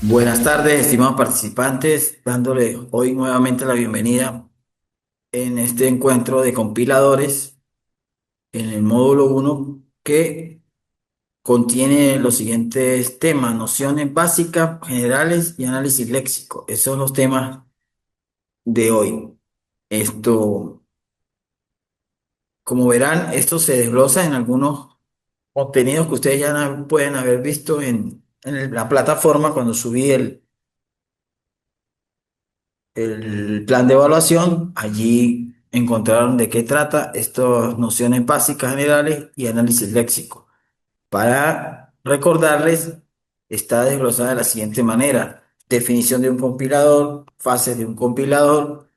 Buenas tardes, estimados participantes, dándole hoy nuevamente la bienvenida en este encuentro de compiladores en el módulo uno que contiene los siguientes temas: nociones básicas, generales y análisis léxico. Esos son los temas de hoy. Esto, como verán, esto se desglosa en algunos contenidos que ustedes ya pueden haber visto en la plataforma cuando subí el plan de evaluación. Allí encontraron de qué trata estas nociones básicas generales y análisis léxico. Para recordarles, está desglosada de la siguiente manera: definición de un compilador, fases de un compilador,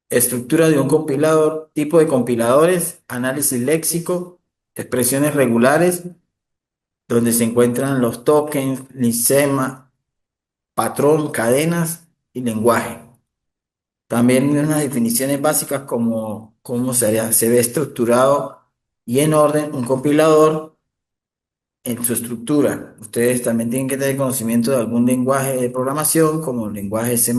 estructura de un compilador, tipo de compiladores, análisis léxico, expresiones regulares, donde se encuentran los tokens, lisema, patrón, cadenas y lenguaje. También unas definiciones básicas como cómo se ve estructurado y en orden un compilador en su estructura. Ustedes también tienen que tener conocimiento de algún lenguaje de programación como el lenguaje C++,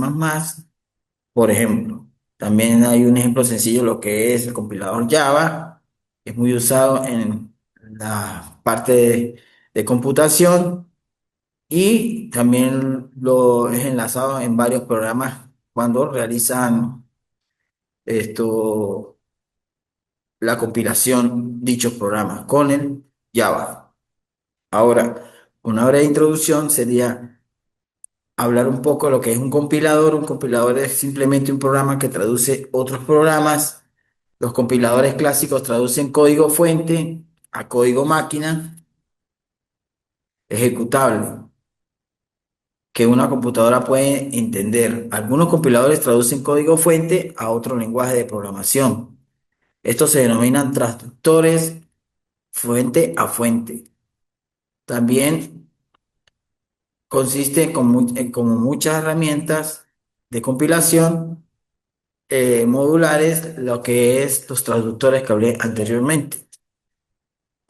por ejemplo. También hay un ejemplo sencillo, lo que es el compilador Java. Es muy usado en la parte de computación y también lo es enlazado en varios programas cuando realizan esto, la compilación dichos programas con el Java. Ahora, una breve introducción sería hablar un poco de lo que es un compilador. Un compilador es simplemente un programa que traduce otros programas. Los compiladores clásicos traducen código fuente a código máquina ejecutable que una computadora puede entender. Algunos compiladores traducen código fuente a otro lenguaje de programación. Estos se denominan traductores fuente a fuente. También consiste en como muchas herramientas de compilación modulares, lo que es los traductores que hablé anteriormente.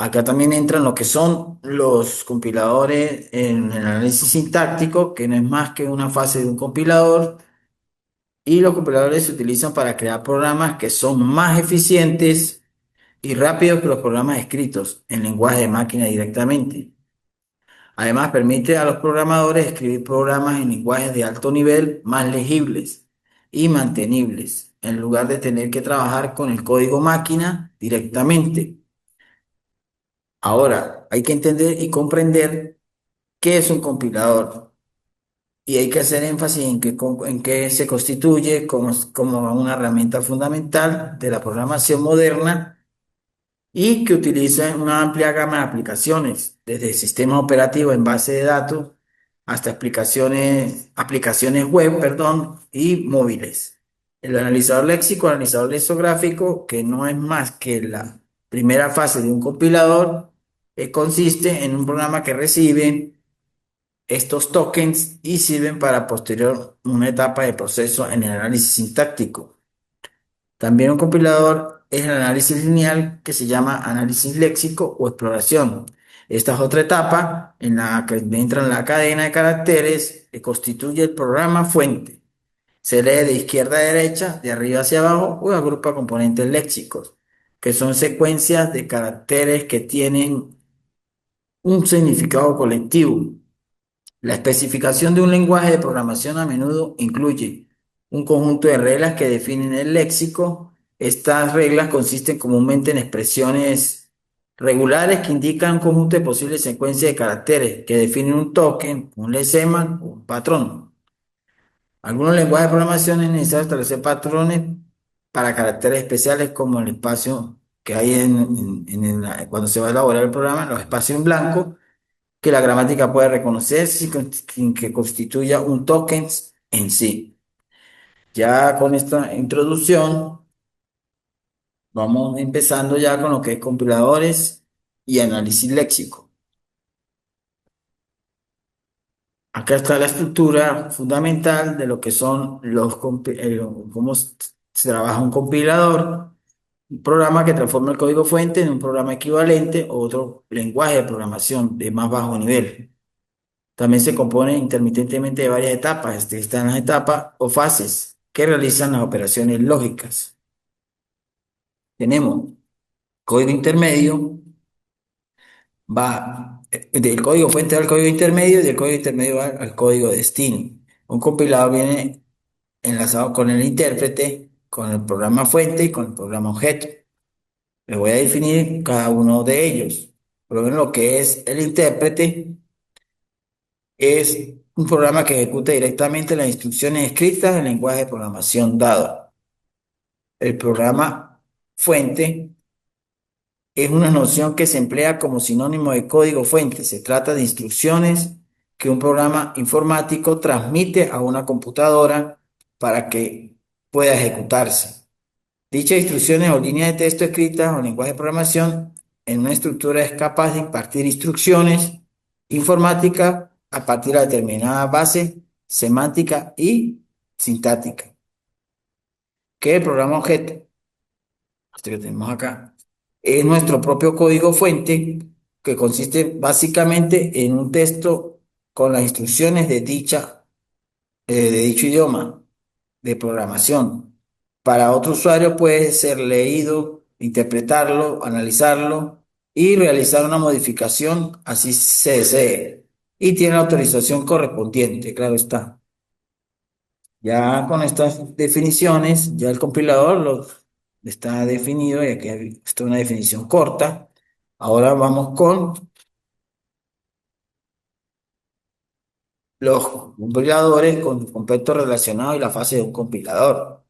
Acá también entran lo que son los compiladores en el análisis sintáctico, que no es más que una fase de un compilador, y los compiladores se utilizan para crear programas que son más eficientes y rápidos que los programas escritos en lenguaje de máquina directamente. Además, permite a los programadores escribir programas en lenguajes de alto nivel más legibles y mantenibles, en lugar de tener que trabajar con el código máquina directamente. Ahora, hay que entender y comprender qué es un compilador y hay que hacer énfasis en qué se constituye como una herramienta fundamental de la programación moderna y que utiliza una amplia gama de aplicaciones, desde sistemas operativos en base de datos hasta aplicaciones web, perdón, y móviles. El analizador léxico, el analizador lexicográfico, que no es más que la primera fase de un compilador, consiste en un programa que recibe estos tokens y sirven para posterior una etapa de proceso en el análisis sintáctico. También un compilador es el análisis lineal, que se llama análisis léxico o exploración. Esta es otra etapa en la que entra la cadena de caracteres que constituye el programa fuente. Se lee de izquierda a derecha, de arriba hacia abajo, o agrupa componentes léxicos, que son secuencias de caracteres que tienen un significado colectivo. La especificación de un lenguaje de programación a menudo incluye un conjunto de reglas que definen el léxico. Estas reglas consisten comúnmente en expresiones regulares que indican un conjunto de posibles secuencias de caracteres que definen un token, un lesema o un patrón. Algunos lenguajes de programación es necesario establecer patrones para caracteres especiales, como el espacio que hay cuando se va a elaborar el programa, los espacios en blanco que la gramática puede reconocer sin que constituya un token en sí. Ya con esta introducción, vamos empezando ya con lo que es compiladores y análisis léxico. Acá está la estructura fundamental de lo que son cómo se trabaja un compilador, un programa que transforma el código fuente en un programa equivalente o otro lenguaje de programación de más bajo nivel. También se compone intermitentemente de varias etapas. Están las etapas o fases que realizan las operaciones lógicas. Tenemos código intermedio, va del código fuente al código intermedio y del código intermedio al código destino. Un compilador viene enlazado con el intérprete, con el programa fuente y con el programa objeto. Les voy a definir cada uno de ellos. Pero bueno, lo que es el intérprete es un programa que ejecuta directamente las instrucciones escritas en lenguaje de programación dado. El programa fuente es una noción que se emplea como sinónimo de código fuente. Se trata de instrucciones que un programa informático transmite a una computadora para que pueda ejecutarse. Dichas instrucciones o líneas de texto escritas o lenguaje de programación en una estructura es capaz de impartir instrucciones informáticas a partir de determinada base semántica y sintáctica, que el programa objeto, este que tenemos acá, es nuestro propio código fuente que consiste básicamente en un texto con las instrucciones de dicho idioma de programación. Para otro usuario puede ser leído, interpretarlo, analizarlo y realizar una modificación, así se desee. Y tiene la autorización correspondiente, claro está. Ya con estas definiciones, ya el compilador lo está definido, y aquí está una definición corta. Ahora vamos con los compiladores, con los conceptos relacionados y la fase de un compilador.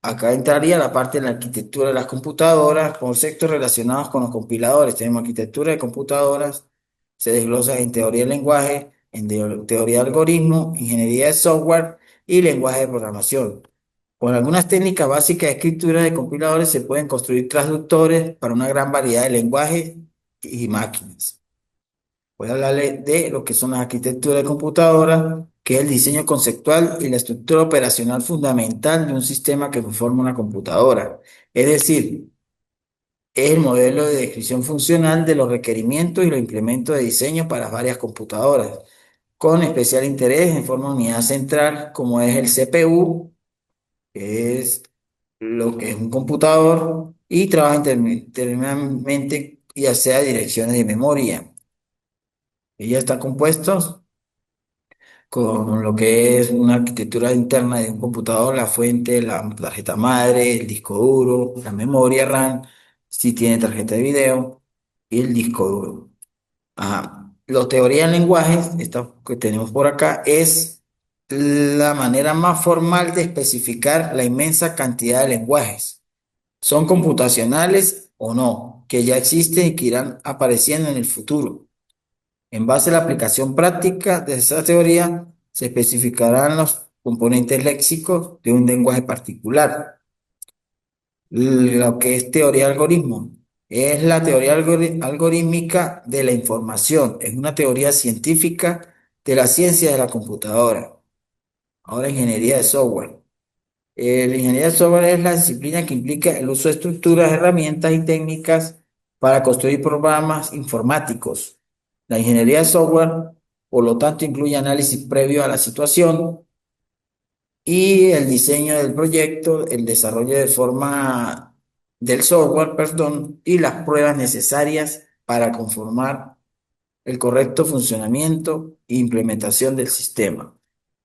Acá entraría la parte de la arquitectura de las computadoras, conceptos relacionados con los compiladores. Tenemos arquitectura de computadoras, se desglosa en teoría del lenguaje, en teoría de algoritmo, ingeniería de software y lenguaje de programación. Con algunas técnicas básicas de escritura de compiladores se pueden construir transductores para una gran variedad de lenguajes y máquinas. Voy a hablarle de lo que son las arquitecturas de computadoras, que es el diseño conceptual y la estructura operacional fundamental de un sistema que conforma una computadora. Es decir, es el modelo de descripción funcional de los requerimientos y los implementos de diseño para varias computadoras, con especial interés en forma de unidad central, como es el CPU, que es lo que es un computador, y trabaja internamente, ya sea direcciones de memoria. Ella está compuesto con lo que es una arquitectura interna de un computador, la fuente, la tarjeta madre, el disco duro, la memoria RAM, si tiene tarjeta de video, y el disco duro. Ajá. La teoría en lenguajes, esta que tenemos por acá, es la manera más formal de especificar la inmensa cantidad de lenguajes. Son computacionales o no, que ya existen y que irán apareciendo en el futuro. En base a la aplicación práctica de esa teoría, se especificarán los componentes léxicos de un lenguaje particular. Lo que es teoría de algoritmo es la teoría algorítmica de la información. Es una teoría científica de la ciencia de la computadora. Ahora, ingeniería de software. La ingeniería de software es la disciplina que implica el uso de estructuras, herramientas y técnicas para construir programas informáticos. La ingeniería de software, por lo tanto, incluye análisis previo a la situación y el diseño del proyecto, el desarrollo de forma del software, perdón, y las pruebas necesarias para conformar el correcto funcionamiento e implementación del sistema.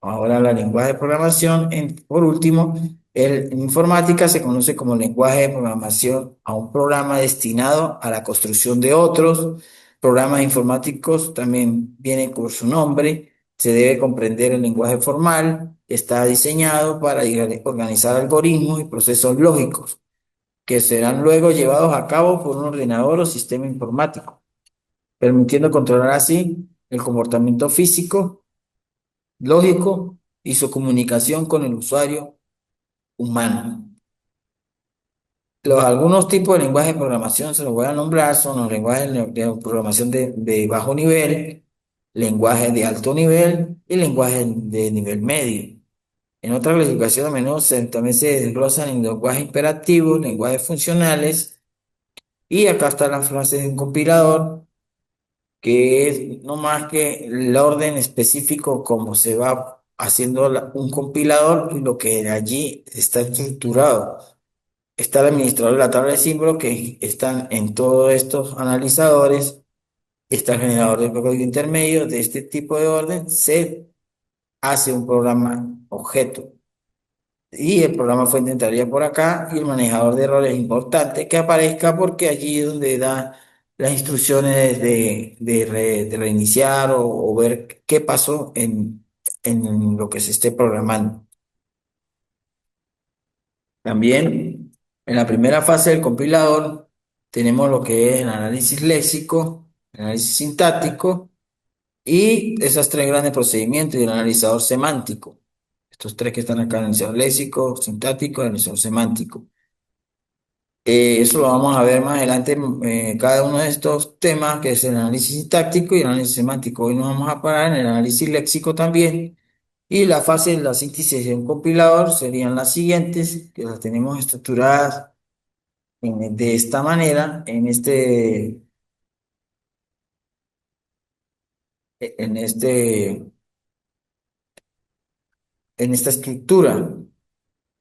Ahora, la lenguaje de programación, por último, en informática se conoce como lenguaje de programación a un programa destinado a la construcción de otros. Programas informáticos también vienen por su nombre. Se debe comprender el lenguaje formal. Está diseñado para organizar algoritmos y procesos lógicos que serán luego llevados a cabo por un ordenador o sistema informático, permitiendo controlar así el comportamiento físico, lógico y su comunicación con el usuario humano. Algunos tipos de lenguaje de programación se los voy a nombrar, son los lenguajes de programación de bajo nivel, lenguajes de alto nivel y lenguajes de nivel medio. En otra clasificación a menudo también se desglosan en lenguajes imperativos, lenguajes funcionales, y acá está la frase de un compilador. que es no más que el orden específico como se va haciendo un compilador y lo que allí está estructurado. Está el administrador de la tabla de símbolos que están en todos estos analizadores. Está el generador de código intermedio de este tipo de orden. Se hace un programa objeto y el programa fuente entraría por acá y el manejador de errores es importante que aparezca porque allí es donde da las instrucciones de reiniciar o ver qué pasó en lo que se esté programando. También en la primera fase del compilador tenemos lo que es el análisis léxico, el análisis sintáctico y esos tres grandes procedimientos y el analizador semántico. Estos tres que están acá, analizador léxico, sintáctico y analizador semántico. Eso lo vamos a ver más adelante, cada uno de estos temas, que es el análisis sintáctico y el análisis semántico. Hoy nos vamos a parar en el análisis léxico también. Y la fase de la síntesis de un compilador serían las siguientes, que las tenemos estructuradas de esta manera, en en esta estructura.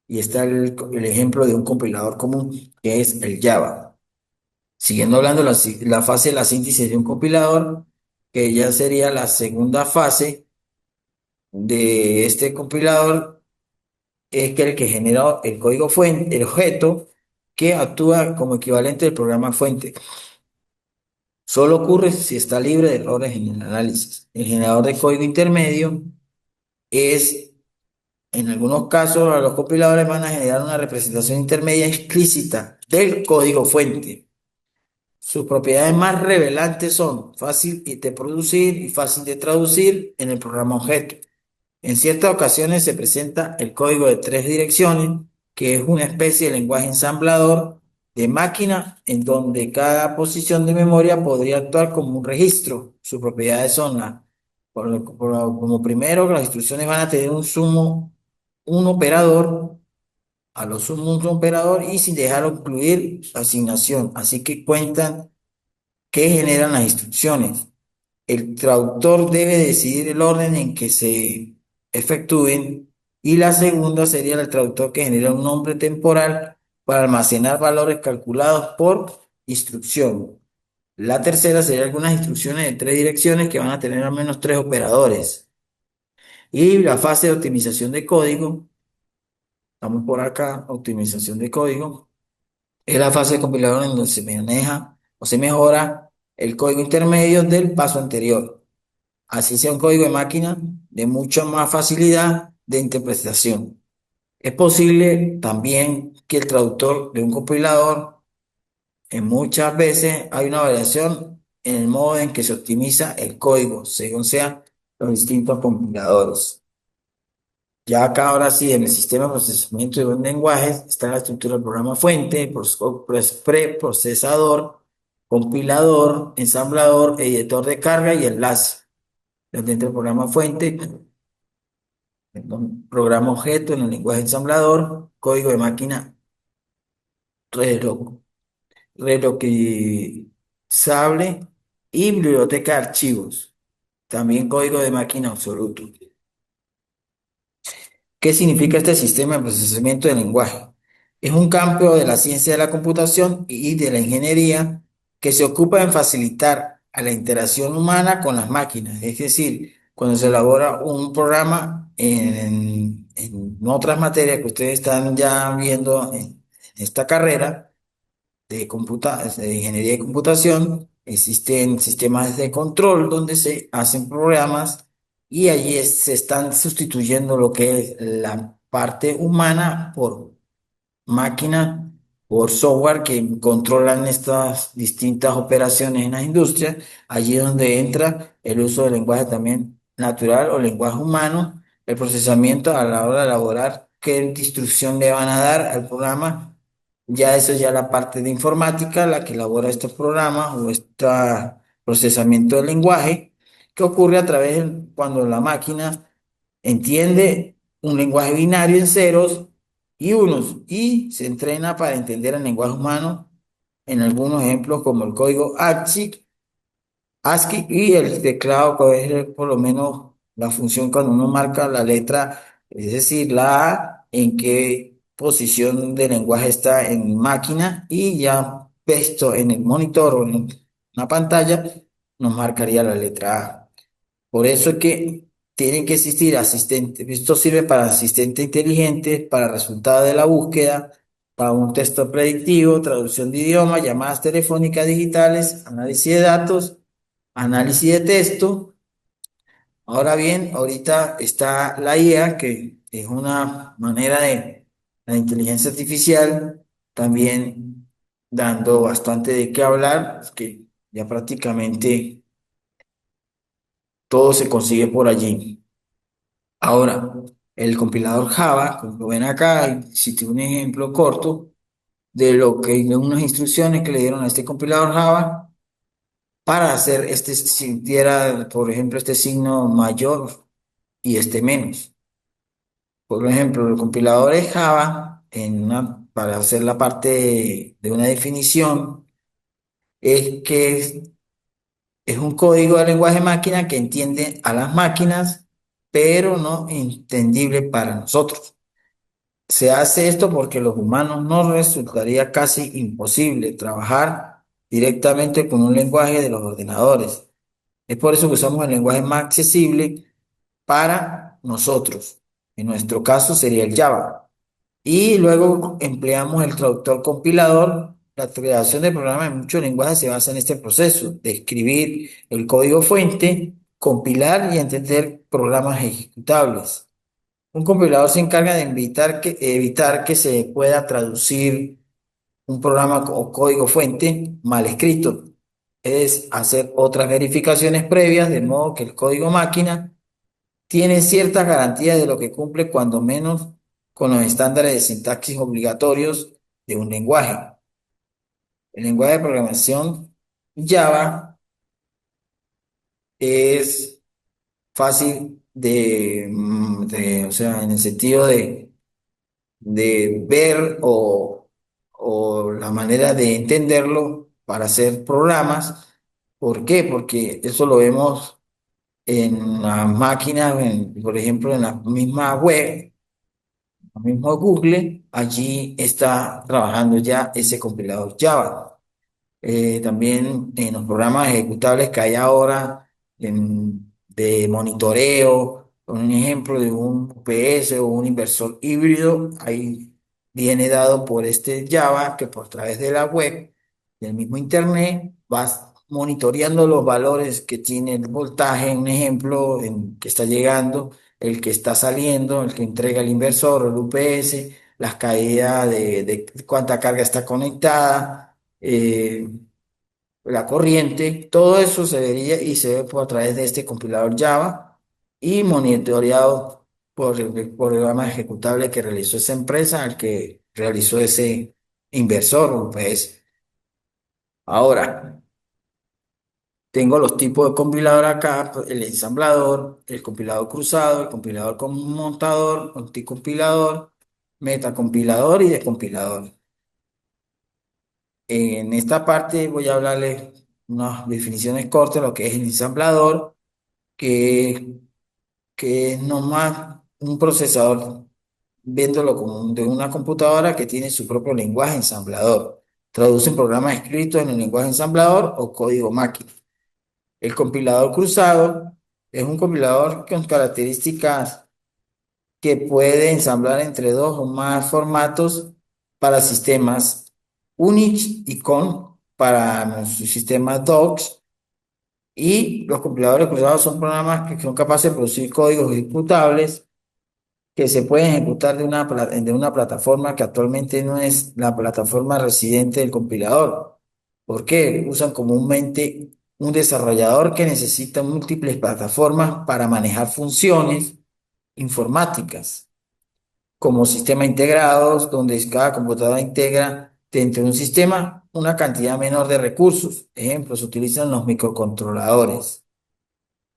Y está el ejemplo de un compilador común, que es el Java. Siguiendo hablando la fase de la síntesis de un compilador, que ya sería la segunda fase de este compilador, es que el que genera el código fuente, el objeto, que actúa como equivalente del programa fuente. Solo ocurre si está libre de errores en el análisis. El generador de código intermedio es, en algunos casos, a los compiladores van a generar una representación intermedia explícita del código fuente. Sus propiedades más revelantes son fácil de producir y fácil de traducir en el programa objeto. En ciertas ocasiones se presenta el código de tres direcciones, que es una especie de lenguaje ensamblador de máquina en donde cada posición de memoria podría actuar como un registro. Sus propiedades son como primero, las instrucciones van a tener un operador, a lo sumo un operador y sin dejarlo incluir asignación. Así que cuentan qué generan las instrucciones. El traductor debe decidir el orden en que se efectúen y la segunda sería el traductor que genera un nombre temporal para almacenar valores calculados por instrucción. La tercera sería algunas instrucciones de tres direcciones que van a tener al menos tres operadores. Y la fase de optimización de código, estamos por acá, optimización de código, es la fase de compilador en donde se maneja o se mejora el código intermedio del paso anterior. Así sea un código de máquina de mucha más facilidad de interpretación. Es posible también que el traductor de un compilador, en muchas veces hay una variación en el modo en que se optimiza el código, según sean los distintos compiladores. Ya acá ahora sí, en el sistema de procesamiento de un lenguaje está la estructura del programa fuente, preprocesador, compilador, ensamblador, editor de carga y enlace. Dentro del programa fuente, programa objeto en el lenguaje ensamblador, código de máquina relo- relocalizable y biblioteca de archivos. También código de máquina absoluto. ¿Qué significa este sistema de procesamiento del lenguaje? Es un campo de la ciencia de la computación y de la ingeniería que se ocupa en facilitar a la interacción humana con las máquinas. Es decir, cuando se elabora un programa en otras materias que ustedes están ya viendo en esta carrera, de ingeniería de computación, existen sistemas de control donde se hacen programas y allí se están sustituyendo lo que es la parte humana por máquina, por software que controlan estas distintas operaciones en las industrias. Allí es donde entra el uso del lenguaje también natural o lenguaje humano, el procesamiento a la hora de elaborar qué instrucción le van a dar al programa. Ya eso es ya la parte de informática, la que elabora estos programas o este procesamiento del lenguaje, que ocurre a través cuando la máquina entiende un lenguaje binario en ceros y unos y se entrena para entender el lenguaje humano en algunos ejemplos como el código ASCII, ASCII y el teclado, que es por lo menos la función cuando uno marca la letra, es decir, la A, en qué posición de lenguaje está en máquina y ya puesto en el monitor o en una pantalla, nos marcaría la letra A. Por eso es que tienen que existir asistentes. Esto sirve para asistente inteligente, para resultados de la búsqueda, para un texto predictivo, traducción de idioma, llamadas telefónicas digitales, análisis de datos, análisis de texto. Ahora bien, ahorita está la IA, que es una manera de la inteligencia artificial, también dando bastante de qué hablar, que ya prácticamente todo se consigue por allí. Ahora, el compilador Java, como lo ven acá, existe un ejemplo corto de lo que de unas instrucciones que le dieron a este compilador Java para hacer este, si diera, por ejemplo, este signo mayor y este menos. Por ejemplo, el compilador es Java para hacer la parte de una definición, es que es un código de lenguaje máquina que entiende a las máquinas, pero no entendible para nosotros. Se hace esto porque los humanos nos resultaría casi imposible trabajar directamente con un lenguaje de los ordenadores. Es por eso que usamos el lenguaje más accesible para nosotros. En nuestro caso sería el Java. Y luego empleamos el traductor compilador. La creación de programas en muchos lenguajes se basa en este proceso de escribir el código fuente, compilar y entender programas ejecutables. Un compilador se encarga de evitar que se pueda traducir un programa o código fuente mal escrito. Es hacer otras verificaciones previas, de modo que el código máquina tiene ciertas garantías de lo que cumple, cuando menos, con los estándares de sintaxis obligatorios de un lenguaje. El lenguaje de programación Java es fácil o sea, en el sentido de ver o la manera de entenderlo para hacer programas. ¿Por qué? Porque eso lo vemos en las máquinas, por ejemplo, en la misma web, el mismo Google, allí está trabajando ya ese compilador Java. También en los programas ejecutables que hay ahora de monitoreo, un ejemplo de un UPS o un inversor híbrido, ahí viene dado por este Java que por través de la web, del mismo Internet, vas monitoreando los valores que tiene el voltaje, un ejemplo que está llegando, el que está saliendo, el que entrega el inversor o el UPS, las caídas de cuánta carga está conectada. La corriente, todo eso se vería y se ve por a través de este compilador Java y monitoreado por el programa ejecutable que realizó esa empresa, al que realizó ese inversor, pues. Ahora, tengo los tipos de compilador acá: el ensamblador, el compilador cruzado, el compilador conmutador, multicompilador, metacompilador y descompilador. En esta parte voy a hablarles unas definiciones cortas de lo que es el ensamblador, que, que es nomás un procesador, viéndolo como de una computadora que tiene su propio lenguaje ensamblador. Traducen programas escritos en el lenguaje ensamblador o código máquina. El compilador cruzado es un compilador con características que puede ensamblar entre dos o más formatos para sistemas Unix y CON para nuestros sistemas DOCS. Y los compiladores cruzados son programas que son capaces de producir códigos ejecutables que se pueden ejecutar de una plataforma que actualmente no es la plataforma residente del compilador. ¿Por qué? Usan comúnmente un desarrollador que necesita múltiples plataformas para manejar funciones informáticas, como sistemas integrados, donde cada computadora integra dentro de un sistema una cantidad menor de recursos. Ejemplo, se utilizan los microcontroladores.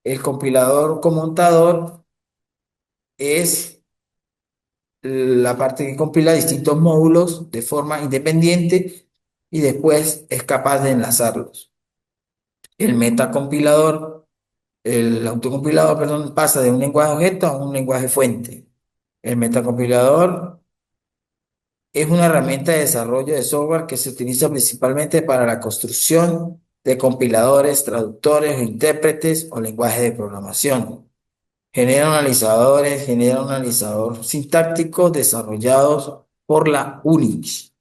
El compilador conmutador es la parte que compila distintos módulos de forma independiente y después es capaz de enlazarlos. El metacompilador, el autocompilador, perdón, pasa de un lenguaje objeto a un lenguaje fuente. El metacompilador es una herramienta de desarrollo de software que se utiliza principalmente para la construcción de compiladores, traductores o intérpretes o lenguajes de programación. Genera un analizador sintáctico desarrollados por la Unix.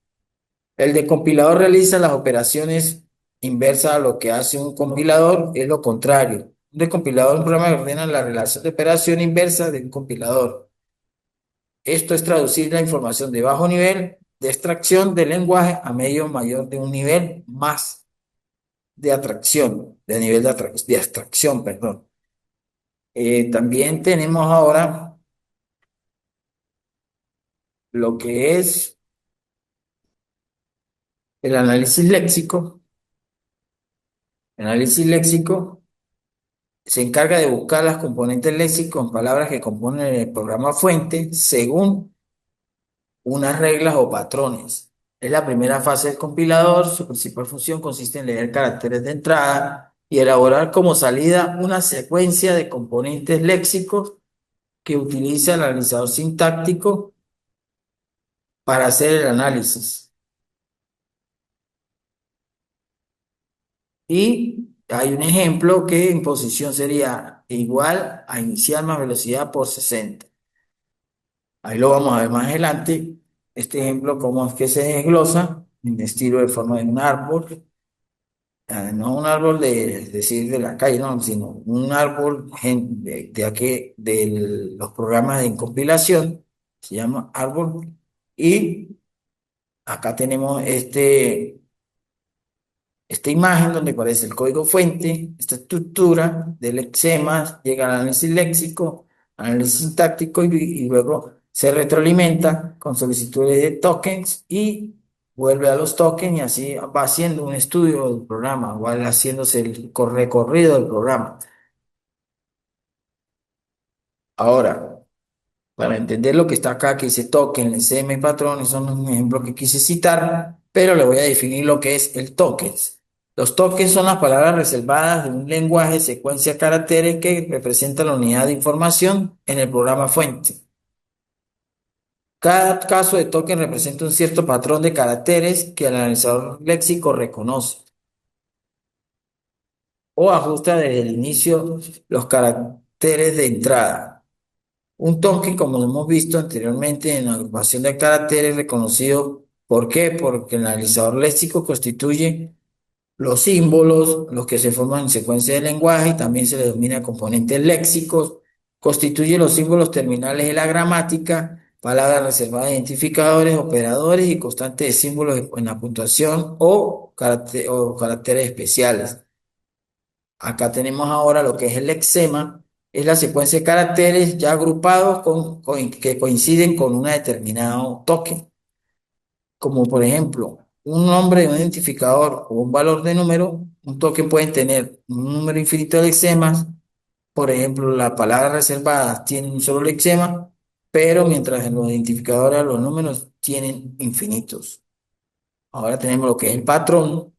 El decompilador realiza las operaciones inversas a lo que hace un compilador, es lo contrario. Un decompilador es un programa que ordena la relación de operación inversa de un compilador. Esto es traducir la información de bajo nivel de extracción del lenguaje a medio mayor de un nivel más de atracción, de nivel de abstracción, perdón. También tenemos ahora lo que es el análisis léxico. El análisis léxico se encarga de buscar las componentes léxicos en palabras que componen el programa fuente según unas reglas o patrones. Es la primera fase del compilador. Su principal función consiste en leer caracteres de entrada y elaborar como salida una secuencia de componentes léxicos que utiliza el analizador sintáctico para hacer el análisis. Y hay un ejemplo que en posición sería igual a inicial más velocidad por 60. Ahí lo vamos a ver más adelante. Este ejemplo, cómo es que se desglosa en estilo de forma de un árbol. No un árbol de decir de la calle, no, sino un árbol de aquí, de los programas de compilación, se llama árbol. Y acá tenemos esta imagen donde aparece el código fuente, esta estructura del lexema, llega al análisis léxico, análisis sintáctico y luego se retroalimenta con solicitudes de tokens y vuelve a los tokens y así va haciendo un estudio del programa, va haciéndose el recorrido del programa. Ahora, para entender lo que está acá, que dice token, lexema y patrones, son un ejemplo que quise citar, pero le voy a definir lo que es el tokens. Los tokens son las palabras reservadas de un lenguaje secuencia de caracteres que representa la unidad de información en el programa fuente. Cada caso de token representa un cierto patrón de caracteres que el analizador léxico reconoce o ajusta desde el inicio los caracteres de entrada. Un token, como lo hemos visto anteriormente en la agrupación de caracteres reconocido, ¿por qué? Porque el analizador léxico constituye los símbolos, los que se forman en secuencia de lenguaje, y también se le denomina componentes léxicos, constituye los símbolos terminales de la gramática, palabras reservadas de identificadores, operadores y constantes de símbolos en la puntuación o caracteres especiales. Acá tenemos ahora lo que es el lexema, es la secuencia de caracteres ya agrupados que coinciden con un determinado token, como por ejemplo un nombre de un identificador o un valor de número. Un token puede tener un número infinito de lexemas. Por ejemplo, las palabras reservadas tienen un solo lexema, pero mientras en los identificadores los números tienen infinitos. Ahora tenemos lo que es el patrón,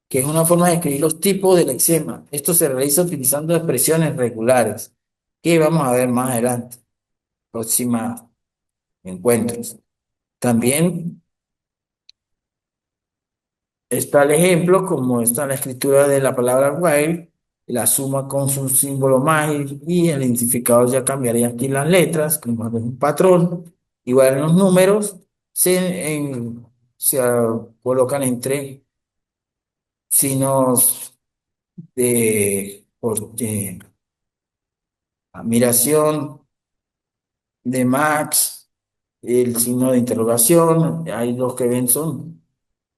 que es una forma de escribir los tipos del lexema. Esto se realiza utilizando expresiones regulares, que vamos a ver más adelante, próximos encuentros. También está el ejemplo, como está la escritura de la palabra while, la suma con su símbolo más y el identificador ya cambiaría aquí las letras, como es un patrón. Igual en los números se colocan entre signos de admiración, de Max, el signo de interrogación, hay dos que ven son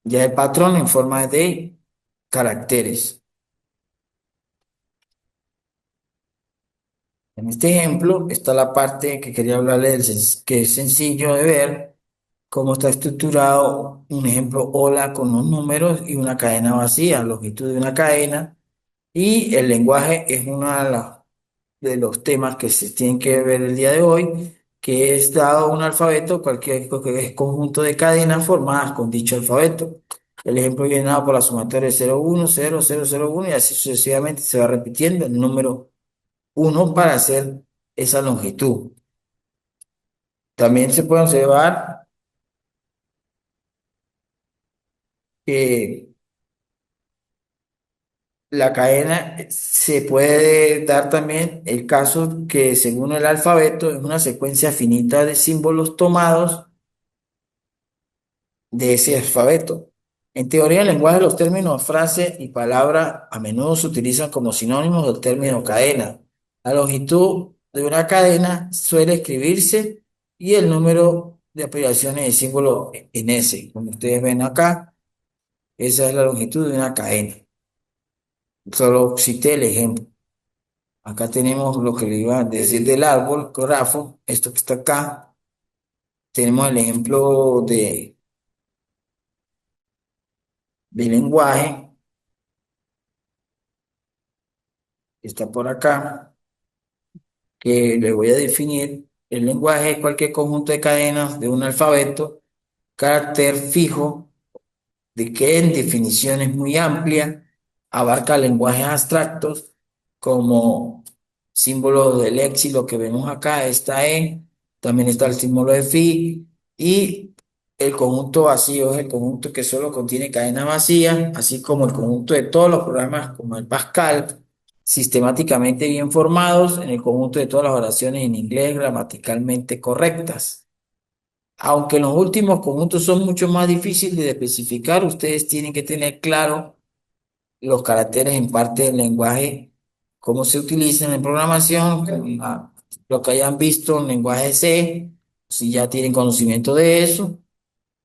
ya el patrón en forma de caracteres. En este ejemplo está la parte que quería hablarle que es sencillo de ver cómo está estructurado un ejemplo hola con los números y una cadena vacía, longitud de una cadena, y el lenguaje es uno de los temas que se tienen que ver el día de hoy, que es dado un alfabeto, cualquier que es conjunto de cadenas formadas con dicho alfabeto. El ejemplo viene dado por la sumatoria de 0, 1, 0, 0, 0, 1 y así sucesivamente se va repitiendo el número uno para hacer esa longitud. También se puede observar que la cadena se puede dar también el caso que según el alfabeto es una secuencia finita de símbolos tomados de ese alfabeto. En teoría, el lenguaje, los términos frase y palabra a menudo se utilizan como sinónimos del término cadena. La longitud de una cadena suele escribirse y el número de aplicaciones de símbolo en S. Como ustedes ven acá, esa es la longitud de una cadena. Solo cité el ejemplo. Acá tenemos lo que le iba a decir del árbol, grafo, esto que está acá. Tenemos el ejemplo de lenguaje, que está por acá, que le voy a definir. El lenguaje es cualquier conjunto de cadenas de un alfabeto, carácter fijo, de que en definición es muy amplia, abarca lenguajes abstractos como símbolo del éxito que vemos acá, está en, también está el símbolo de phi y el conjunto vacío es el conjunto que solo contiene cadenas vacías, así como el conjunto de todos los programas como el Pascal, sistemáticamente bien formados en el conjunto de todas las oraciones en inglés gramaticalmente correctas. Aunque los últimos conjuntos son mucho más difíciles de especificar, ustedes tienen que tener claro los caracteres en parte del lenguaje, cómo se utilizan en programación, lo que hayan visto en lenguaje C, si ya tienen conocimiento de eso,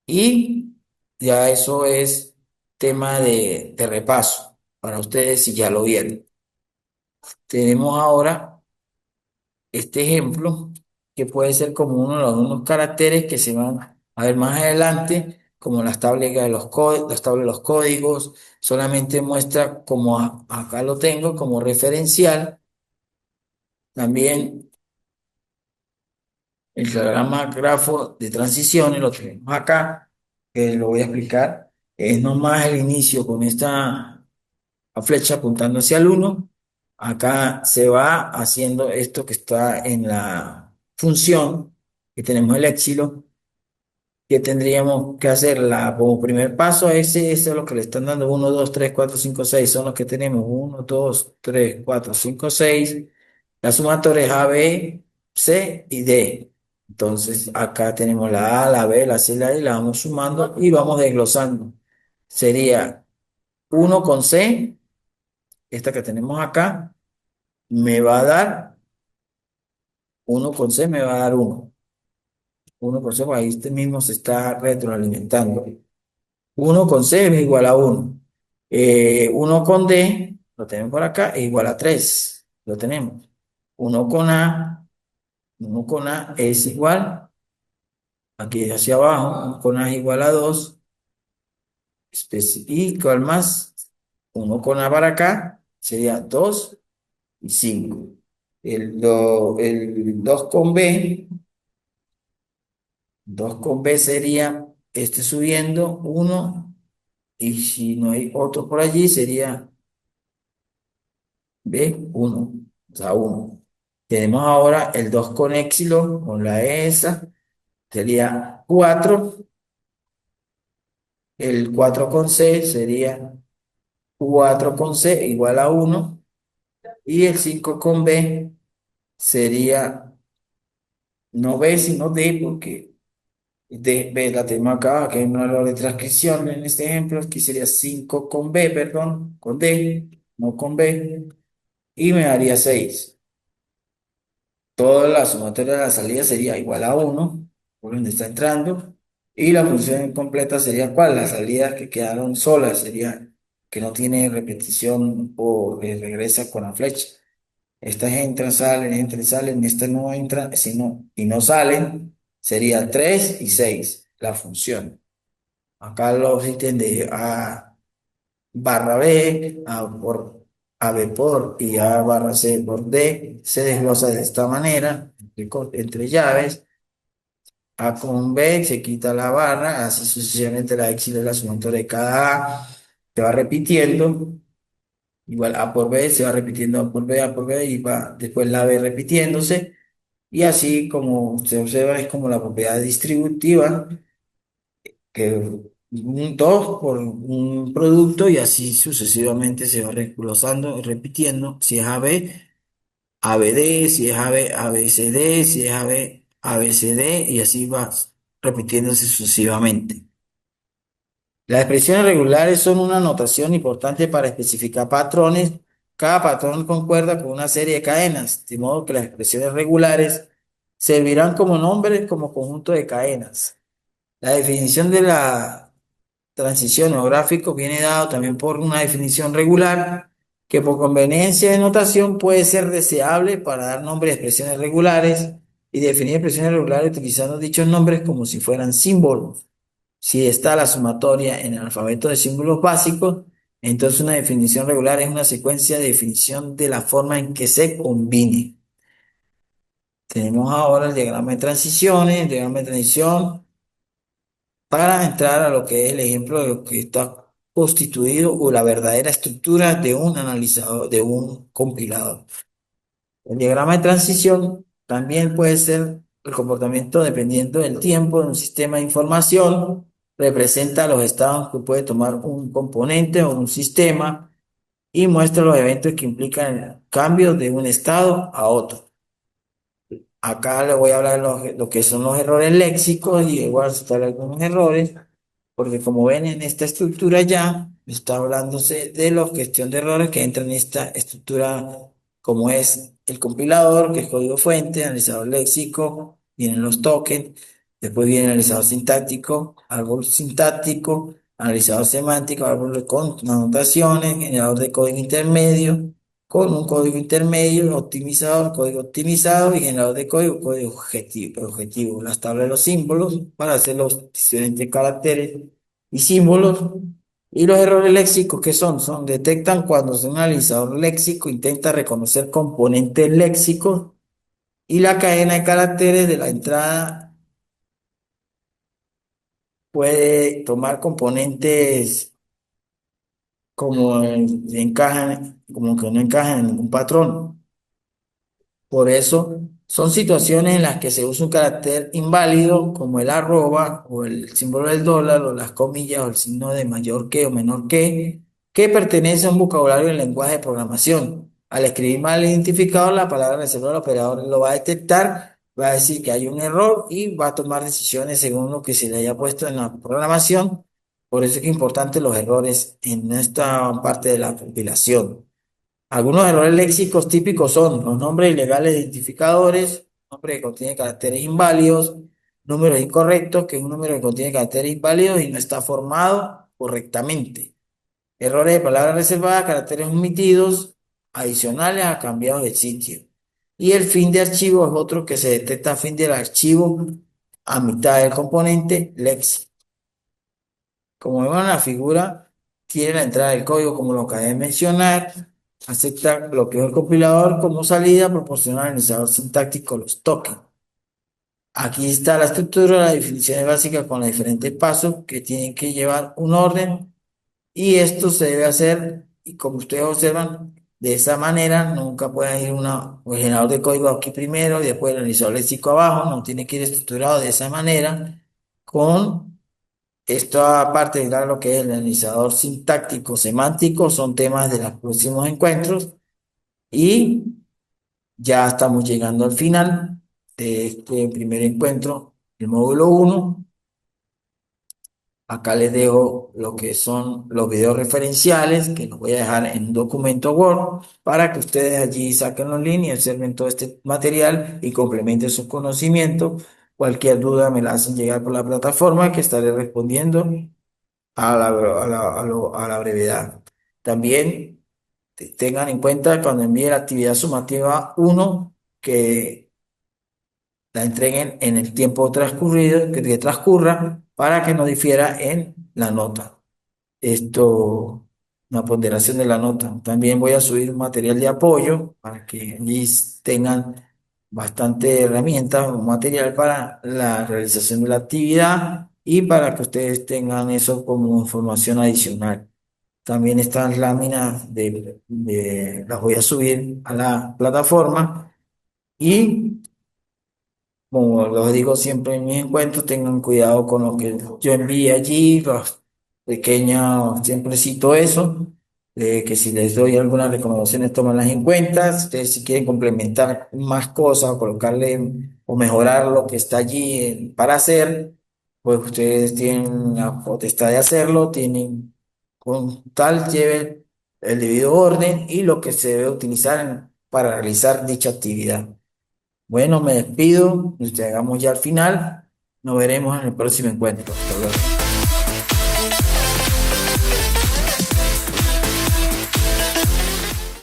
y ya eso es tema de repaso para ustedes si ya lo vieron. Tenemos ahora este ejemplo, que puede ser como uno de los unos caracteres que se van a ver más adelante, como las tablas de los las tablas de los códigos, solamente muestra como acá lo tengo como referencial, también el diagrama grafo de transiciones lo tenemos acá, que lo voy a explicar, es nomás el inicio con esta flecha apuntando hacia el uno. Acá se va haciendo esto que está en la función, que tenemos el éxito, que tendríamos que hacerla como primer paso. Ese es lo que le están dando: uno, 2, 3, 4, 5, 6 son los que tenemos: uno, 2, 3, 4, 5, 6. La sumatoria es A, B, C y D. Entonces acá tenemos la A, la B, la C y la D, la vamos sumando y vamos desglosando. Sería uno con C, esta que tenemos acá, me va a dar uno con C, me va a dar uno. Uno con C, pues ahí este mismo se está retroalimentando. Uno con C es igual a uno. Uno con D, lo tenemos por acá, es igual a 3. Lo tenemos. Uno con A, uno con A es igual, aquí hacia abajo, uno con A es igual a 2. ¿Y cuál más? Uno con A para acá sería 2 y 5. El 2 con B. 2 con B sería este subiendo uno, y si no hay otro por allí sería B uno, o sea, uno. Tenemos ahora el 2 con Epsilon, con la esa, sería 4. El 4 con C sería 4 con C igual a uno. Y el 5 con B sería no B sino D, porque B la tenemos acá, que hay una error de transcripción en este ejemplo. Aquí sería 5 con B, perdón, con D, no con B, y me daría 6. Toda la sumatoria de la salida sería igual a uno, por donde está entrando, y la función completa sería ¿cuál? Las salidas que quedaron solas, sería que no tiene repetición o regresa con la flecha. Estas entran, salen, estas no entran, sino, y no salen, sería 3 y 6 la función. Acá los ítems de A barra B, A B por y A barra C por D se desglosa de esta manera, entre llaves. A con B, se quita la barra, así sucesivamente la X es la sumatoria de cada A, se va repitiendo, igual A por B, se va repitiendo A por B, y va después la B repitiéndose, y así como se observa es como la propiedad distributiva, que un 2 por un producto, y así sucesivamente se va desglosando, repitiendo, si es AB, ABD, si es AB, ABCD, si es AB, ABCD, y así va repitiéndose sucesivamente. Las expresiones regulares son una notación importante para especificar patrones. Cada patrón concuerda con una serie de cadenas, de modo que las expresiones regulares servirán como nombres como conjunto de cadenas. La definición de la transición o gráfico viene dado también por una definición regular que por conveniencia de notación puede ser deseable para dar nombre a expresiones regulares y definir expresiones regulares utilizando dichos nombres como si fueran símbolos. Si está la sumatoria en el alfabeto de símbolos básicos, entonces una definición regular es una secuencia de definición de la forma en que se combine. Tenemos ahora el diagrama de transiciones, el diagrama de transición, para entrar a lo que es el ejemplo de lo que está constituido o la verdadera estructura de un analizador, de un compilador. El diagrama de transición también puede ser el comportamiento dependiendo del tiempo de un sistema de información, representa los estados que puede tomar un componente o un sistema y muestra los eventos que implican el cambio de un estado a otro. Acá le voy a hablar de lo que son los errores léxicos y voy a citar algunos errores, porque como ven en esta estructura ya, está hablándose de la gestión de errores que entran en esta estructura, como es el compilador, que es código fuente, analizador léxico, vienen los tokens, después viene el analizador sintáctico, árbol sintáctico, analizador semántico, árbol con anotaciones, generador de código intermedio, con un código intermedio, optimizador, código optimizado y generador de código, código objetivo. Las tablas de los símbolos para hacer los diferentes caracteres y símbolos. Y los errores léxicos, ¿qué son? Detectan cuando un analizador léxico intenta reconocer componentes léxicos y la cadena de caracteres de la entrada puede tomar componentes como encajan, como que no encajan en ningún patrón. Por eso son situaciones en las que se usa un carácter inválido como el arroba o el símbolo del dólar o las comillas o el signo de mayor que o menor que pertenece a un vocabulario del lenguaje de programación. Al escribir mal identificado, la palabra reservada, el operador lo va a detectar, va a decir que hay un error y va a tomar decisiones según lo que se le haya puesto en la programación. Por eso es que es importante los errores en esta parte de la compilación. Algunos errores léxicos típicos son los nombres ilegales de identificadores, nombres que contienen caracteres inválidos, números incorrectos, que es un número que contiene caracteres inválidos y no está formado correctamente. Errores de palabras reservadas, caracteres omitidos, adicionales a cambiados de sitio. Y el fin de archivo es otro que se detecta a fin del archivo a mitad del componente léxico. Como vemos en la figura, tiene la entrada del código como lo acabé de mencionar, acepta lo que es el compilador como salida, proporciona al analizador sintáctico los tokens. Aquí está la estructura, las definiciones básicas con los diferentes pasos que tienen que llevar un orden y esto se debe hacer, y como ustedes observan, de esa manera nunca puede ir un generador de código aquí primero y después el analizador léxico abajo, no tiene que ir estructurado de esa manera con esto, aparte de dar lo que es el analizador sintáctico semántico, son temas de los próximos encuentros y ya estamos llegando al final de este primer encuentro, el módulo uno. Acá les dejo lo que son los videos referenciales, que los voy a dejar en un documento Word para que ustedes allí saquen los links y observen todo este material y complementen sus conocimientos. Cualquier duda me la hacen llegar por la plataforma que estaré respondiendo a la brevedad. También tengan en cuenta cuando envíe la actividad sumativa uno que la entreguen en el tiempo transcurrido, que transcurra para que no difiera en la nota. Esto, una ponderación de la nota. También voy a subir un material de apoyo para que allí tengan bastante herramientas o material para la realización de la actividad y para que ustedes tengan eso como información adicional. También estas láminas las voy a subir a la plataforma y como los digo siempre en mis encuentros, tengan cuidado con lo que yo envíe allí, los pequeños, siempre cito eso, de que si les doy algunas recomendaciones, tómenlas en cuenta. Ustedes si quieren complementar más cosas o colocarle o mejorar lo que está allí para hacer, pues ustedes tienen la potestad de hacerlo, tienen con tal lleven el debido orden y lo que se debe utilizar para realizar dicha actividad. Bueno, me despido, nos llegamos ya al final, nos veremos en el próximo encuentro. Hasta luego.